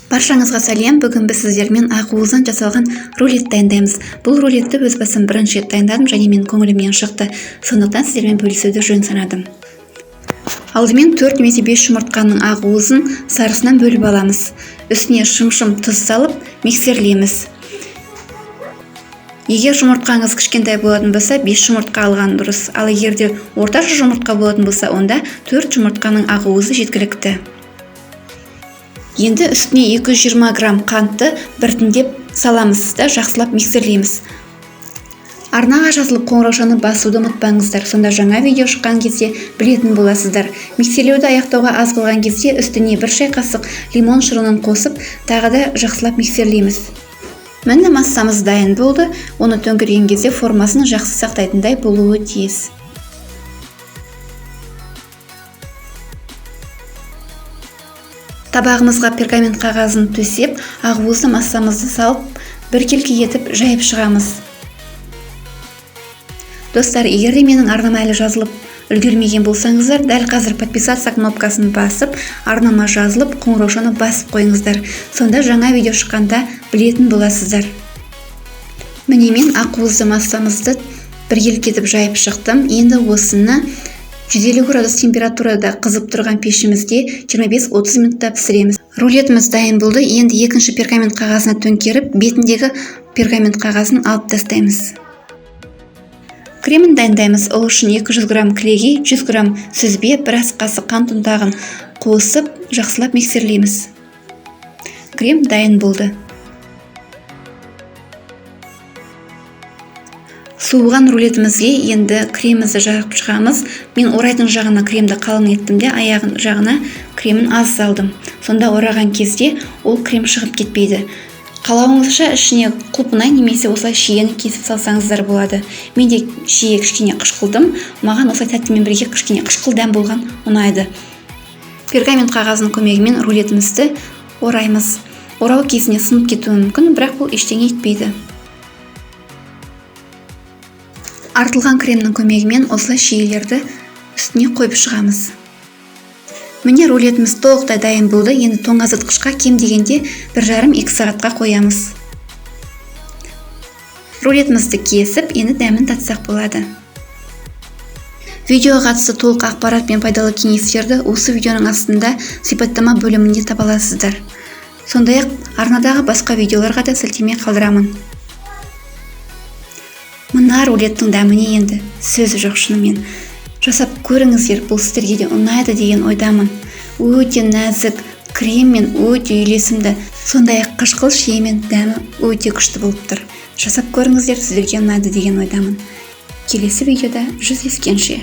Баршаңызға сәлем. Бүгін біз сіздермен ақуыздан жасалған рулет дайындаймыз. Бұл рулетті өз басым бірінші рет дайындадым және мен көңілімнен шықты. Сондықтан сіздермен бөлісуді жөн санадым. Алдымен 4 немесе 5 жұмыртқаның ақуызын сарысынан бөліп аламыз. Үстіне шым-шым тұз салып миксерлейміз. Егер жұмыртқаңыз кішкентай болатын болса, 5 жұмыртқа алған дұрыс. Ал егерде орташа жұмыртқа болатын болса, онда 4 жұмыртқаның ақуызы жеткілікті. Енді үстіне 220 грамм қантты біртіндеп саламыз да жақсылап миксерлейміз. Арнаға жазылып қоңыраушаны басуды ұмытпаңыздар, сонда жаңа видео шыққан кезде білетін боласыздар. Миксерлеуді аяқтауға аз қалған кезде үстіне 1 шай қасық лимон шырынын қосып, тағы да жақсылап миксерлейміз. Міне массамыз дайын болды. Оны төңкерген кезде формасын жақсы сақтайтындай болуы тиіс. Табағымызға пергамент қағазын төсеп, ақуызды массамызды салып, біркелкі етіп жайып шығамыз. Достар, егер де менің арнама әлі жазылып үлгермеген болсаңыздар, дәл қазір подписаться кнопкасын басып, арнама жазылып, қоңыраушаны басып қойыңыздар. Сонда жаңа видео шыққанда білетін боласыздар. Міне мен ақуызды массамызды біркелкі етіп жайып шықтым. Енді осыны 150 градус температурада қызып тұрған пешімізде 25-30 минутта пісіреміз. Рулетіміз дайын болды. Енді екінші пергамент қағазына төңкеріп, бетіндегі пергамент қағазын алып тастаймыз. Кремін дайындаймыз. Ол үшін 200 грамм кілегей, 100 грамм сүзбе, біраз қасық қант ұнтағын қосып, жақсылап миксерлейміз. Крем дайын болды. Суыған рулетімізге енді кремімізді жағып шығамыз. Мен орайтын жағына кремді қалың еттім де, аяғын жағына кремін аз салдым. Сонда ораған кезде ол крем шығып кетпейді. Қалауыңызша ішіне құлпынай немесе осылай шиені кесіп салсаңыздар болады. Мен де шие кішкене қышқылдым. Маған осылай тәттімен бірге кішкене қышқыл дәм болған ұнайды. Пергамент қағазының көмегімен рулетімізді ораймыз. Орау кезінде сынып кетуі мүмкін, бірақ бұл ештеңе етпейді. Артылған кремнің көмегімен осылай шиелерді үстіне қойып шығамыз. Міне рулетіміз толықтай дайын болды. Енді тоңазытқышқа кем дегенде 1,5-2 сағатқа қоямыз. Рулетімізді кесіп, енді дәмін татсақ болады. Видеоға қатысты толық ақпарат пен пайдалы кеңестерді осы видеоның астында сипаттама бөлімінде таба аласыздар. Сондай-ақ арнадағы басқа видеоларға да сілтеме қалдырамын. Мына рулеттің дәміне енді сөзі жоқ шынымен. Жасап көріңіздер, бұл сіздерге де ұнайды деген ойдамын. Өте нәзік, креммен өте үйлесімді, сондай-ақ қышқыл шиемен дәмі өте күшті болып тұр. Жасап көріңіздер, сіздерге ұнайды деген ойдамын. Келесі видеода жүздескенше.